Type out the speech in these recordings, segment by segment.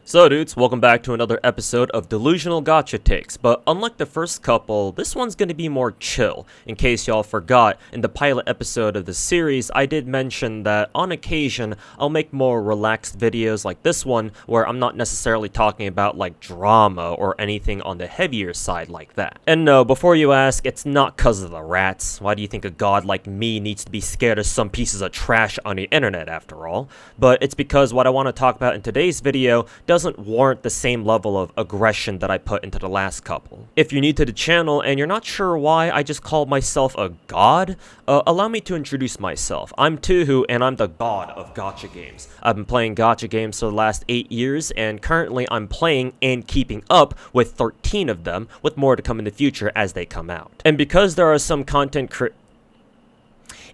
So dudes, welcome back to another episode of Delusional Gacha Takes, but unlike the first couple, this one's going to be more chill. In case y'all forgot, in the pilot episode of the series, I did mention that on occasion, I'll make more relaxed videos like this one, where I'm not necessarily talking about like drama or anything on the heavier side like that. And no, before you ask, it's not cause of the rats. Why do you think a god like me needs to be scared of some pieces of trash on the internet after all? But it's because what I want to talk about in today's video doesn't warrant the same level of aggression that I put into the last couple. If you're new to the channel and you're not sure why I just called myself a god, allow me to introduce myself. I'm Tuhu and I'm the god of gacha games. I've been playing gacha games for the last 8 years and currently I'm playing and keeping up with 13 of them, with more to come in the future as they come out. And because there are some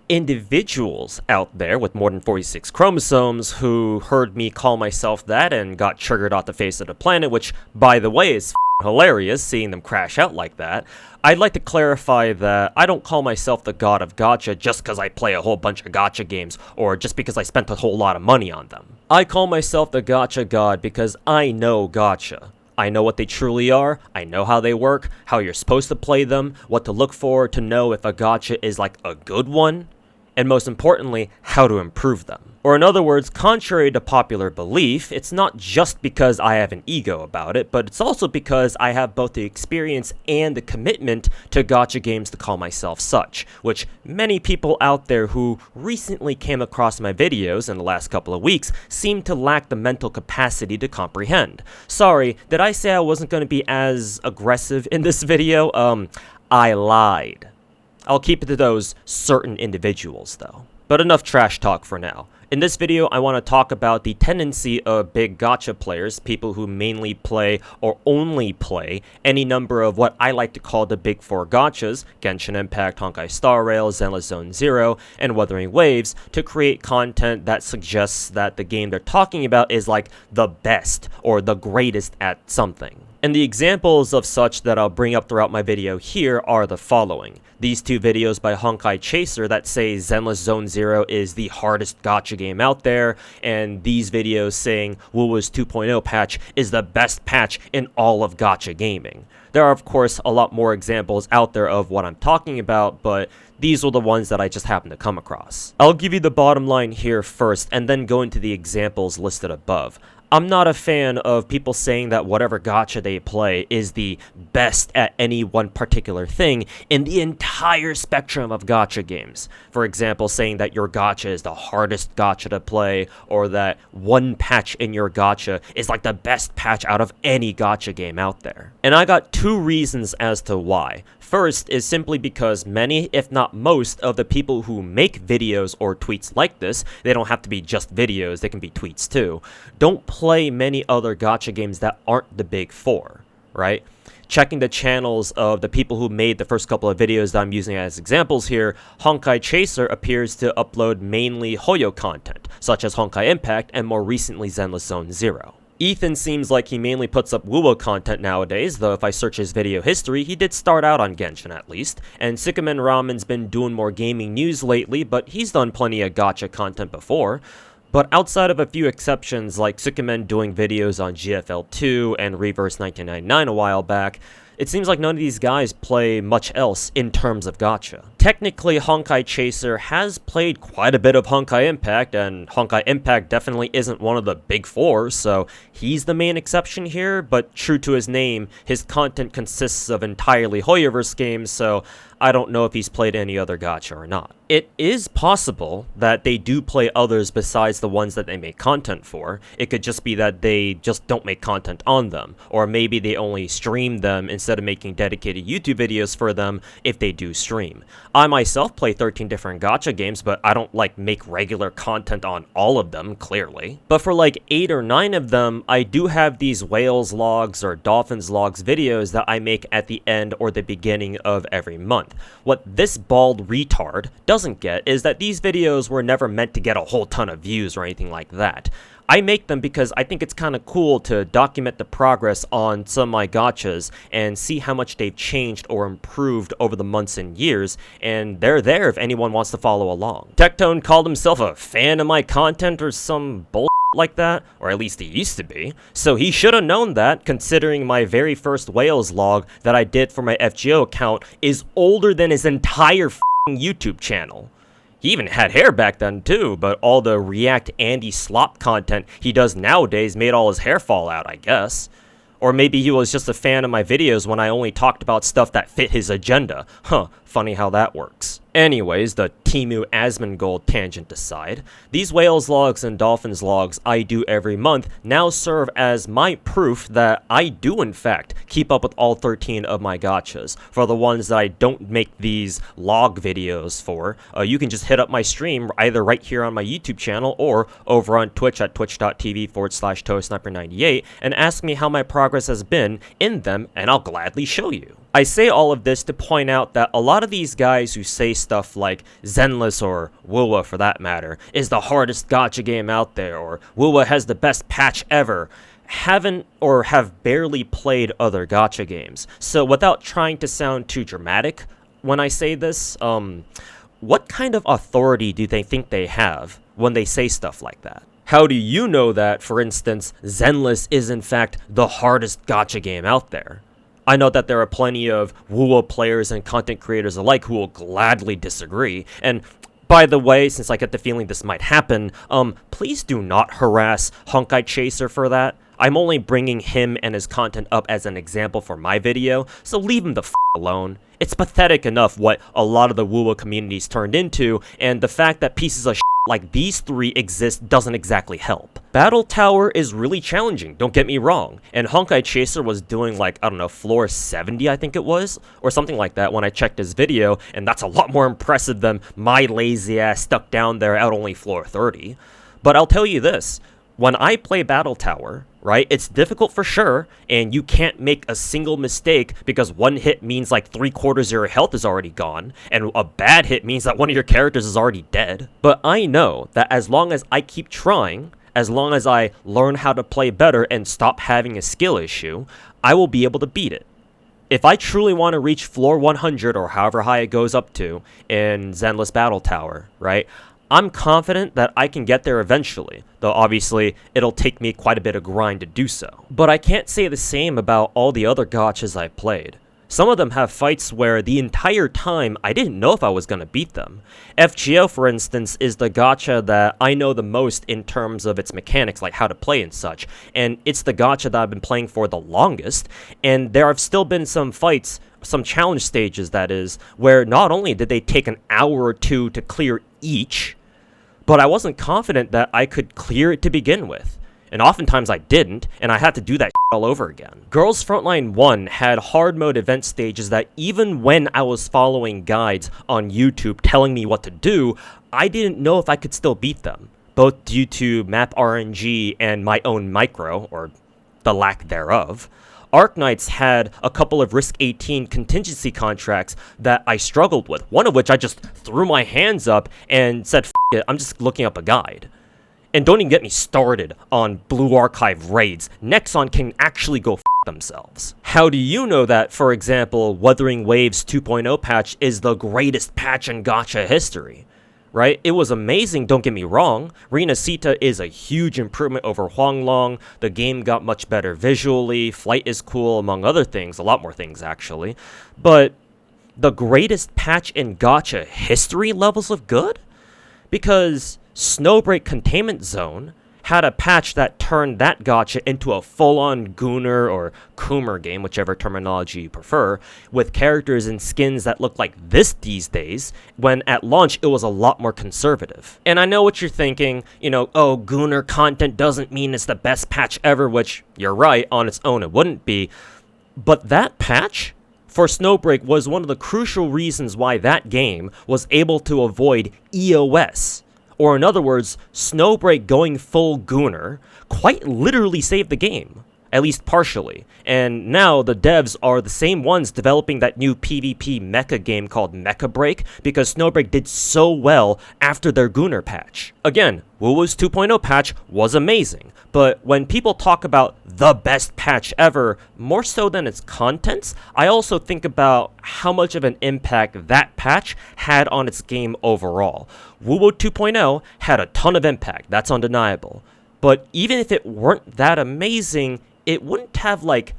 individuals out there with more than 46 chromosomes who heard me call myself that and got triggered off the face of the planet, which, by the way, is hilarious seeing them crash out like that, I'd like to clarify that I don't call myself the god of gacha just because I play a whole bunch of gacha games or just because I spent a whole lot of money on them. I call myself the gacha god because I know gacha. I know what they truly are, I know how they work, how you're supposed to play them, what to look for to know if a gacha is like a good one, and most importantly, how to improve them. Or in other words, contrary to popular belief, it's not just because I have an ego about it, but it's also because I have both the experience and the commitment to gacha games to call myself such, which many people out there who recently came across my videos in the last couple of weeks seem to lack the mental capacity to comprehend. Sorry, did I say I wasn't going to be as aggressive in this video? I lied. I'll keep it to those certain individuals though. But enough trash talk for now. In this video, I want to talk about the tendency of big gacha players, people who mainly play or only play any number of what I like to call the big four gachas, Genshin Impact, Honkai Star Rail, Zenless Zone Zero, and Wuthering Waves, to create content that suggests that the game they're talking about is like the best or the greatest at something. And the examples of such that I'll bring up throughout my video here are the following. These two videos by Honkai Chaser that say Zenless Zone Zero is the hardest gacha game out there, and these videos saying Wuwa's 2.0 patch is the best patch in all of gacha gaming. There are of course a lot more examples out there of what I'm talking about, but these are the ones that I just happened to come across. I'll give you the bottom line here first, and then go into the examples listed above. I'm not a fan of people saying that whatever gacha they play is the best at any one particular thing in the entire spectrum of gacha games. For example, saying that your gacha is the hardest gacha to play, or that one patch in your gacha is like the best patch out of any gacha game out there. And I got two reasons as to why. First is simply because many, if not most, of the people who make videos or tweets like this, they don't have to be just videos, they can be tweets too, don't play many other gacha games that aren't the big four, right? Checking the channels of the people who made the first couple of videos that I'm using as examples here, Honkai Chaser appears to upload mainly Hoyo content, such as Honkai Impact and more recently Zenless Zone Zero. Ethan seems like he mainly puts up Wuwa content nowadays, though if I search his video history, he did start out on Genshin at least, and Sikamen Ramen's been doing more gaming news lately, but he's done plenty of gacha content before. But outside of a few exceptions like Sikamen doing videos on GFL2 and Reverse 1999 a while back, it seems like none of these guys play much else in terms of gacha. Technically, Honkai Chaser has played quite a bit of Honkai Impact, and Honkai Impact definitely isn't one of the big four, so he's the main exception here, but true to his name, his content consists of entirely Hoyoverse games, so I don't know if he's played any other gacha or not. It is possible that they do play others besides the ones that they make content for. It could just be that they just don't make content on them, or maybe they only stream them instead of making dedicated YouTube videos for them if they do stream. I myself play 13 different gacha games, but I don't like make regular content on all of them, clearly. But for like 8 or 9 of them, I do have these whales logs or dolphins logs videos that I make at the end or the beginning of every month. What this bald retard doesn't get is that these videos were never meant to get a whole ton of views or anything like that. I make them because I think it's kind of cool to document the progress on some of my gachas and see how much they've changed or improved over the months and years, and they're there if anyone wants to follow along. Tectone called himself a fan of my content or some bull like that, or at least he used to be. So he should have known that, considering my very first Whales log that I did for my FGO account is older than his entire YouTube channel. He even had hair back then too, but all the React Andy slop content he does nowadays made all his hair fall out, I guess. Or maybe he was just a fan of my videos when I only talked about stuff that fit his agenda. Huh, funny how that works. Anyways, the Timu Asmongold tangent aside, these Whales logs and Dolphins logs I do every month now serve as my proof that I do in fact keep up with all 13 of my gachas. For the ones that I don't make these log videos for, you can just hit up my stream either right here on my YouTube channel or over on Twitch at twitch.tv/ToeSniper98 and ask me how my progress has been in them, and I'll gladly show you. I say all of this to point out that a lot of these guys who say stuff like Zenless or Wuwa for that matter is the hardest gacha game out there, or Wuwa has the best patch ever, haven't or have barely played other gacha games. So without trying to sound too dramatic when I say this, what kind of authority do they think they have when they say stuff like that? How do you know that, for instance, Zenless is in fact the hardest gacha game out there? I know that there are plenty of Wuwa players and content creators alike who will gladly disagree, and by the way, since I get the feeling this might happen, please do not harass Honkai Chaser for that. I'm only bringing him and his content up as an example for my video, so leave him the alone. It's pathetic enough what a lot of the Wuwa community's turned into, and the fact that pieces of like these three exist doesn't exactly help. Battle Tower is really challenging, don't get me wrong, and Honkai Chaser was doing like, I don't know, floor 70 I think it was, or something like that when I checked his video, and that's a lot more impressive than my lazy ass stuck down there at only floor 30. But I'll tell you this, when I play Battle Tower, right, it's difficult for sure, and you can't make a single mistake because one hit means like 3/4 of your health is already gone, and a bad hit means that one of your characters is already dead. But I know that as long as I keep trying, as long as I learn how to play better and stop having a skill issue, I will be able to beat it. If I truly want to reach floor 100 or however high it goes up to in Zenless Battle Tower, right, I'm confident that I can get there eventually, though obviously it'll take me quite a bit of grind to do so. But I can't say the same about all the other gachas I've played. Some of them have fights where the entire time I didn't know if I was going to beat them. FGO, for instance, is the gacha that I know the most in terms of its mechanics, like how to play and such, and it's the gacha that I've been playing for the longest, and there have still been some fights, some challenge stages that is, where not only did they take an hour or two to clear each, but I wasn't confident that I could clear it to begin with. And oftentimes I didn't, and I had to do that all over again. Girls Frontline 1 had hard mode event stages that even when I was following guides on YouTube telling me what to do, I didn't know if I could still beat them, both due to map RNG and my own micro, or the lack thereof. Arknights had a couple of Risk 18 contingency contracts that I struggled with, one of which I just threw my hands up and said, F it, I'm just looking up a guide. And don't even get me started on Blue Archive raids. Nexon can actually go F themselves. How do you know that, for example, Wuthering Waves 2.0 patch is the greatest patch in gacha history? Right? It was amazing, don't get me wrong. Rina Sita is a huge improvement over Huanglong. The game got much better visually. Flight is cool, among other things. A lot more things, actually. But the greatest patch in gacha history levels of good? Because Snowbreak Containment Zone had a patch that turned that gacha into a full-on Gunner or Coomer game, whichever terminology you prefer, with characters and skins that look like this these days, when at launch it was a lot more conservative. And I know what you're thinking, you know, oh, Gunner content doesn't mean it's the best patch ever, which, you're right, on its own it wouldn't be, but that patch for Snowbreak was one of the crucial reasons why that game was able to avoid EOS. Or in other words, Snowbreak going full Gunner quite literally saved the game, at least partially. And now the devs are the same ones developing that new PvP mecha game called Mecha Break because Snowbreak did so well after their Gunner patch. Again, Wuwa's 2.0 patch was amazing, but when people talk about the best patch ever, more so than its contents, I also think about how much of an impact that patch had on its game overall. Wuwa 2.0 had a ton of impact, that's undeniable. But even if it weren't that amazing, it wouldn't have, like,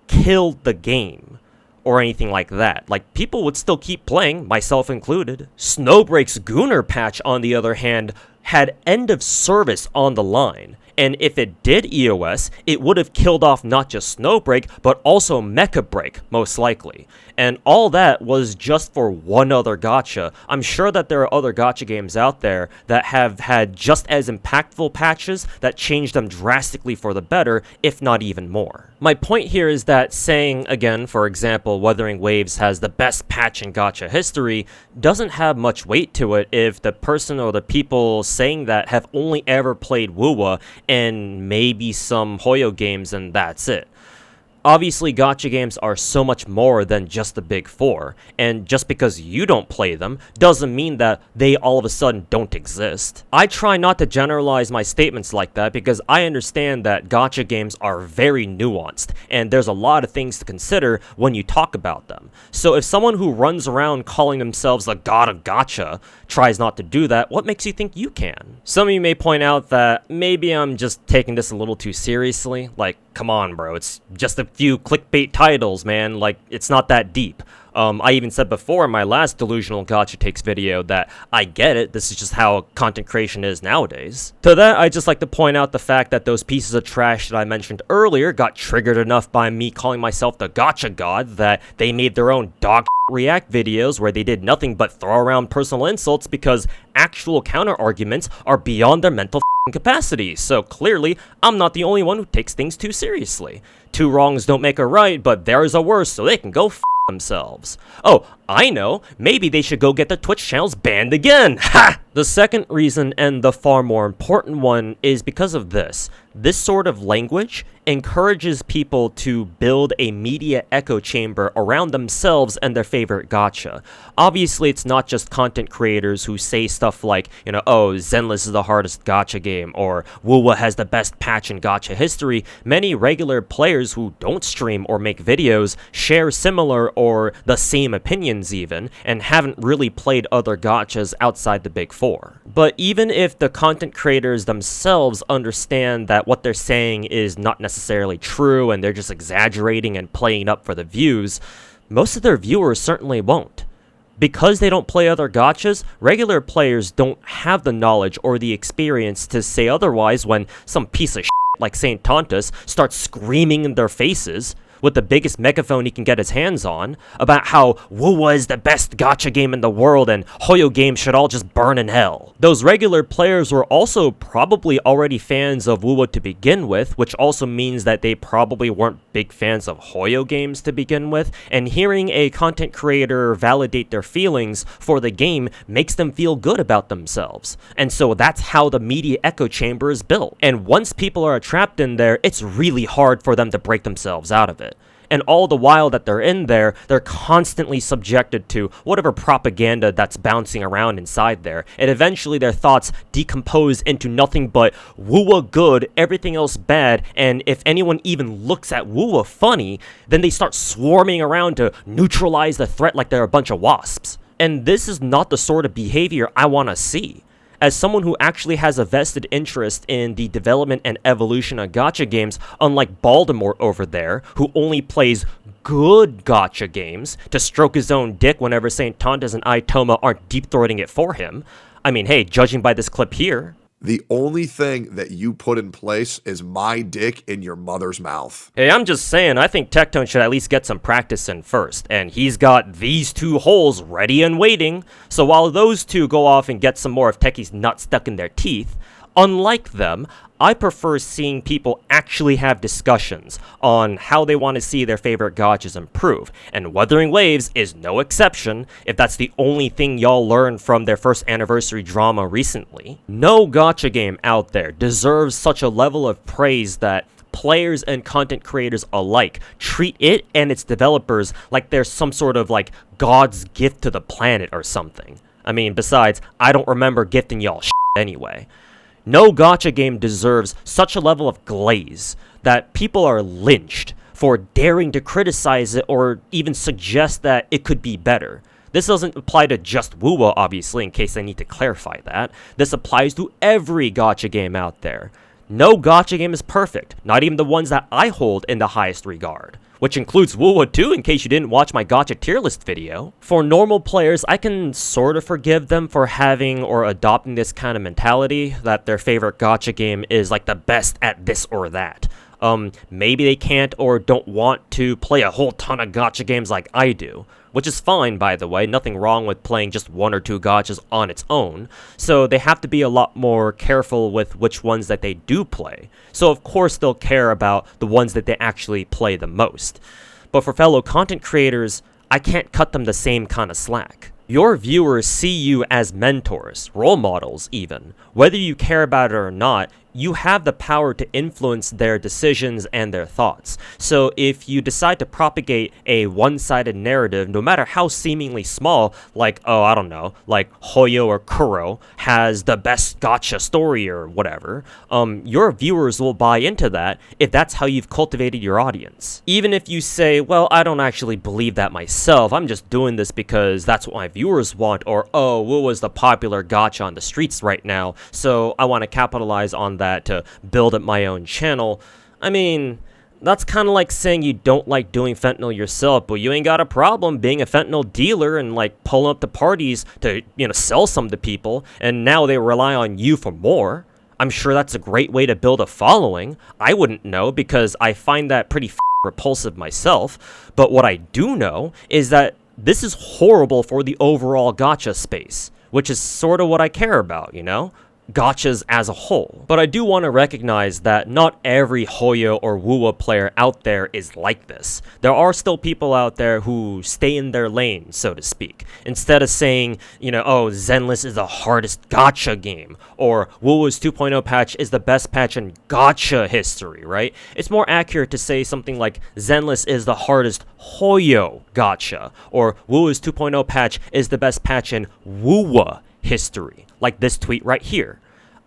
killed the game or anything like that. Like, people would still keep playing, myself included. Snowbreak's Gooner patch, on the other hand, had end of service on the line. And if it did EOS, it would have killed off not just Snowbreak, but also Mecha Break, most likely. And all that was just for one other gacha. I'm sure that there are other gacha games out there that have had just as impactful patches that changed them drastically for the better, if not even more. My point here is that saying, again, for example, Wuthering Waves has the best patch in gacha history doesn't have much weight to it if the person or the people saying that have only ever played Wuwa and maybe some Hoyo games, and that's it. Obviously, gacha games are so much more than just the big four, and just because you don't play them doesn't mean that they all of a sudden don't exist. I try not to generalize my statements like that because I understand that gacha games are very nuanced, and there's a lot of things to consider when you talk about them. So if someone who runs around calling themselves the god of gacha tries not to do that, what makes you think you can? Some of you may point out that maybe I'm just taking this a little too seriously. Like, come on, bro, it's just a few clickbait titles, man. Like, it's not that deep. I even said before in my last Delusional Gacha Takes video that I get it, this is just how content creation is nowadays. To that, I'd just like to point out the fact that those pieces of trash that I mentioned earlier got triggered enough by me calling myself the Gacha God that they made their own dog react videos where they did nothing but throw around personal insults because actual counter-arguments are beyond their mental capacity. So clearly, I'm not the only one who takes things too seriously. Two wrongs don't make a right, but theirs are worse, so they can go themselves. Oh, I know, maybe they should go get their Twitch channels banned again. Ha! The second reason, and the far more important one, is because of this. This sort of language encourages people to build a media echo chamber around themselves and their favorite gacha. Obviously, it's not just content creators who say stuff like, oh, Zenless is the hardest gacha game, or Wuwa has the best patch in gacha history. Many regular players who don't stream or make videos share similar or the same opinions even, and haven't really played other gachas outside the big four. But even if the content creators themselves understand that what they're saying is not necessarily true and they're just exaggerating and playing up for the views, most of their viewers certainly won't. Because they don't play other gachas, regular players don't have the knowledge or the experience to say otherwise when some piece of shit like Saint Tontus starts screaming in their faces with the biggest megaphone he can get his hands on, about how Wuwa is the best gacha game in the world and Hoyo games should all just burn in hell. Those regular players were also probably already fans of Wuwa to begin with, which also means that they probably weren't big fans of Hoyo games to begin with, and hearing a content creator validate their feelings for the game makes them feel good about themselves. And so that's how the media echo chamber is built. And once people are trapped in there, it's really hard for them to break themselves out of it. And all the while that they're in there, they're constantly subjected to whatever propaganda that's bouncing around inside there. And eventually their thoughts decompose into nothing but Wuwa good, everything else bad, and if anyone even looks at Wuwa funny, then they start swarming around to neutralize the threat like they're a bunch of wasps. And this is not the sort of behavior I want to see. As someone who actually has a vested interest in the development and evolution of gacha games, unlike Baltimore over there, who only plays good gacha games to stroke his own dick whenever St. Tontas and Itoma aren't deep-throating it for him. I mean, hey, judging by this clip here, the only thing that you put in place is my dick in your mother's mouth. Hey, I'm just saying, I think Tectone should at least get some practice in first, and he's got these two holes ready and waiting, so while those two go off and get some more of Techie's nut stuck in their teeth, unlike them, I prefer seeing people actually have discussions on how they want to see their favorite gachas improve, and Wuthering Waves is no exception if that's the only thing y'all learned from their first anniversary drama recently. No gacha game out there deserves such a level of praise that players and content creators alike treat it and its developers like they're some sort of like God's gift to the planet or something. I mean, besides, I don't remember gifting y'all shit anyway. No gacha game deserves such a level of glaze that people are lynched for daring to criticize it or even suggest that it could be better. This doesn't apply to just Wuwa, obviously, in case I need to clarify that. This applies to every gacha game out there. No gacha game is perfect, not even the ones that I hold in the highest regard, which includes Wuwa too, in case you didn't watch my gacha tier list video. For normal players, I can sort of forgive them for having or adopting this kind of mentality that their favorite gacha game is like the best at this or that. Maybe they can't or don't want to play a whole ton of gacha games like I do, which is fine, by the way, nothing wrong with playing just 1 or 2 gachas on its own, so they have to be a lot more careful with which ones that they do play. So of course they'll care about the ones that they actually play the most. But for fellow content creators, I can't cut them the same kind of slack. Your viewers see you as mentors, role models even. Whether you care about it or not, you have the power to influence their decisions and their thoughts. So if you decide to propagate a one-sided narrative, no matter how seemingly small, like, oh, I don't know, like Hoyo or Kuro has the best gacha story or whatever, your viewers will buy into that if that's how you've cultivated your audience. Even if you say, well, I don't actually believe that myself, I'm just doing this because that's what my viewers want, or, oh, what was the popular gacha on the streets right now, so I want to capitalize on that to build up my own channel. I mean, that's kind of like saying you don't like doing fentanyl yourself, but you ain't got a problem being a fentanyl dealer and like pulling up the parties to, sell some to people, and now they rely on you for more. I'm sure that's a great way to build a following. I wouldn't know because I find that pretty repulsive myself, but what I do know is that this is horrible for the overall gacha space, which is sort of what I care about, gachas as a whole. But I do want to recognize that not every Hoyo or Wuwa player out there is like this. There are still people out there who stay in their lane, so to speak. Instead of saying, oh, Zenless is the hardest gacha game, or Wuwa's 2.0 patch is the best patch in gacha history, right? It's more accurate to say something like Zenless is the hardest Hoyo gacha, or Wuwa's 2.0 patch is the best patch in Wuwa history, like this tweet right here.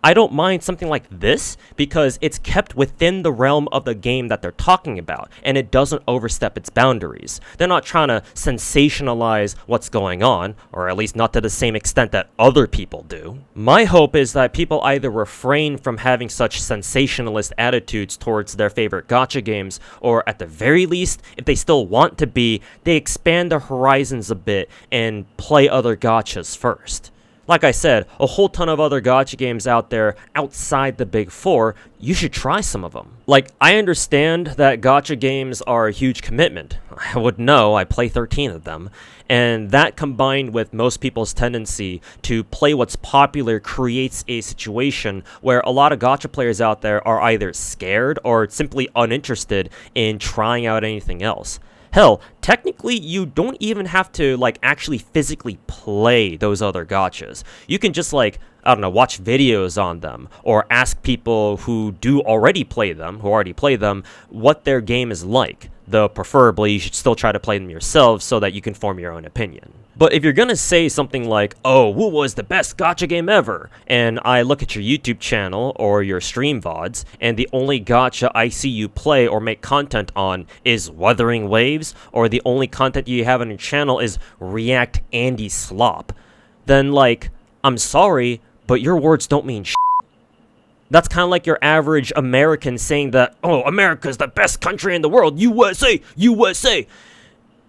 I don't mind something like this because it's kept within the realm of the game that they're talking about, and it doesn't overstep its boundaries. They're not trying to sensationalize what's going on, or at least not to the same extent that other people do. My hope is that people either refrain from having such sensationalist attitudes towards their favorite gacha games, or at the very least, if they still want to be, they expand their horizons a bit and play other gachas first. Like I said, a whole ton of other gacha games out there outside the big four, you should try some of them. Like, I understand that gacha games are a huge commitment. I would know, I play 13 of them. And that combined with most people's tendency to play what's popular creates a situation where a lot of gacha players out there are either scared or simply uninterested in trying out anything else. Hell, technically, you don't even have to, actually physically play those other gachas. You can just, watch videos on them, or ask people who already play them, what their game is like. Though, preferably, you should still try to play them yourselves so that you can form your own opinion. But if you're gonna say something like, oh, Wuwa is the best gacha game ever, and I look at your YouTube channel or your stream VODs, and the only gacha I see you play or make content on is Wuthering Waves, or the only content you have on your channel is React Andy Slop, then, I'm sorry, but your words don't mean shit. That's kind of like your average American saying that, oh, America's the best country in the world, USA, USA!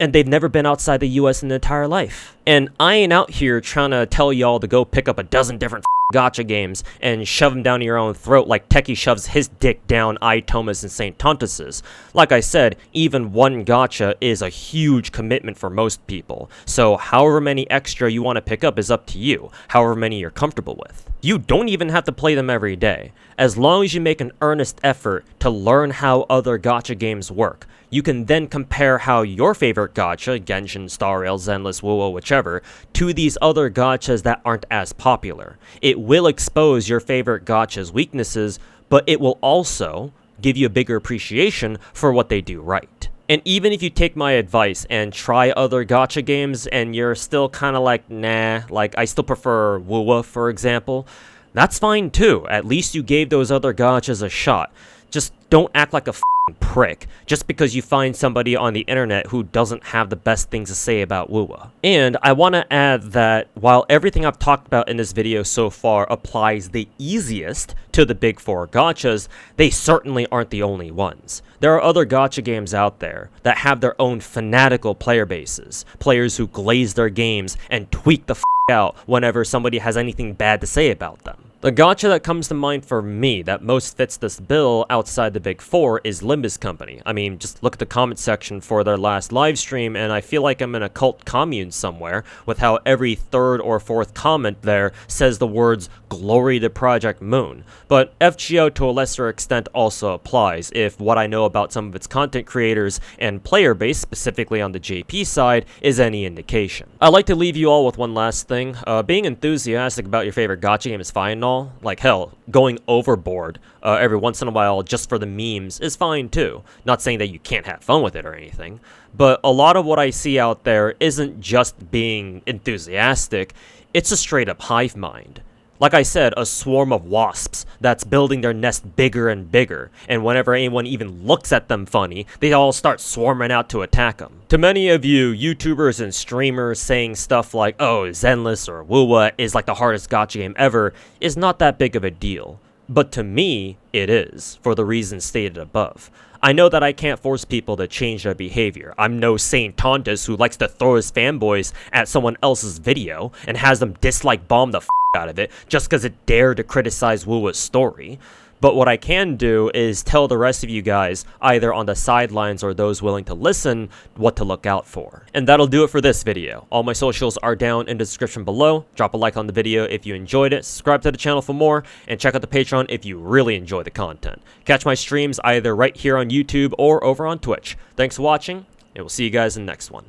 And they've never been outside the US in their entire life. And I ain't out here trying to tell y'all to go pick up a dozen different gacha games and shove them down your own throat like Teki shoves his dick down Thomas and St. Tontus's. Like I said, even one gacha is a huge commitment for most people. So however many extra you want to pick up is up to you, however many you're comfortable with. You don't even have to play them every day. As long as you make an earnest effort to learn how other gacha games work, you can then compare how your favorite gacha, Genshin, Star Rail, Zenless, Wuwa, whichever, to these other gachas that aren't as popular. It will expose your favorite gacha's weaknesses, but it will also give you a bigger appreciation for what they do right. And even if you take my advice and try other gacha games and you're still kind of like, nah, I still prefer Wuwa, for example, that's fine too. At least you gave those other gachas a shot. Just don't act like a prick just because you find somebody on the internet who doesn't have the best things to say about Wuwa. And I want to add that while everything I've talked about in this video so far applies the easiest to the big four gachas, they certainly aren't the only ones. There are other gacha games out there that have their own fanatical player bases, players who glaze their games and tweak the out whenever somebody has anything bad to say about them. The gacha that comes to mind for me that most fits this bill outside the big four is Limbus Company. I mean, just look at the comment section for their last live stream and I feel like I'm in a cult commune somewhere with how every third or fourth comment there says the words "Glory to Project Moon." But FGO to a lesser extent also applies if what I know about some of its content creators and player base, specifically on the JP side, is any indication. I'd like to leave you all with one last thing. Being enthusiastic about your favorite gacha game is fine and all. Like hell, going overboard every once in a while just for the memes is fine too. Not saying that you can't have fun with it or anything, but a lot of what I see out there isn't just being enthusiastic, it's a straight up hive mind. Like I said, a swarm of wasps that's building their nest bigger and bigger, and whenever anyone even looks at them funny, they all start swarming out to attack them. To many of you YouTubers and streamers saying stuff like, oh, Zenless or Wuwa is like the hardest gacha game ever is not that big of a deal. But to me, it is, for the reasons stated above. I know that I can't force people to change their behavior. I'm no Saint Tontus who likes to throw his fanboys at someone else's video and has them dislike bomb the out of it just because it dared to criticize Wuwa's story. But what I can do is tell the rest of you guys, either on the sidelines or those willing to listen, what to look out for. And that'll do it for this video. All my socials are down in the description below. Drop a like on the video if you enjoyed it, subscribe to the channel for more, and check out the Patreon if you really enjoy the content. Catch my streams either right here on YouTube or over on Twitch. Thanks for watching, and we'll see you guys in the next one.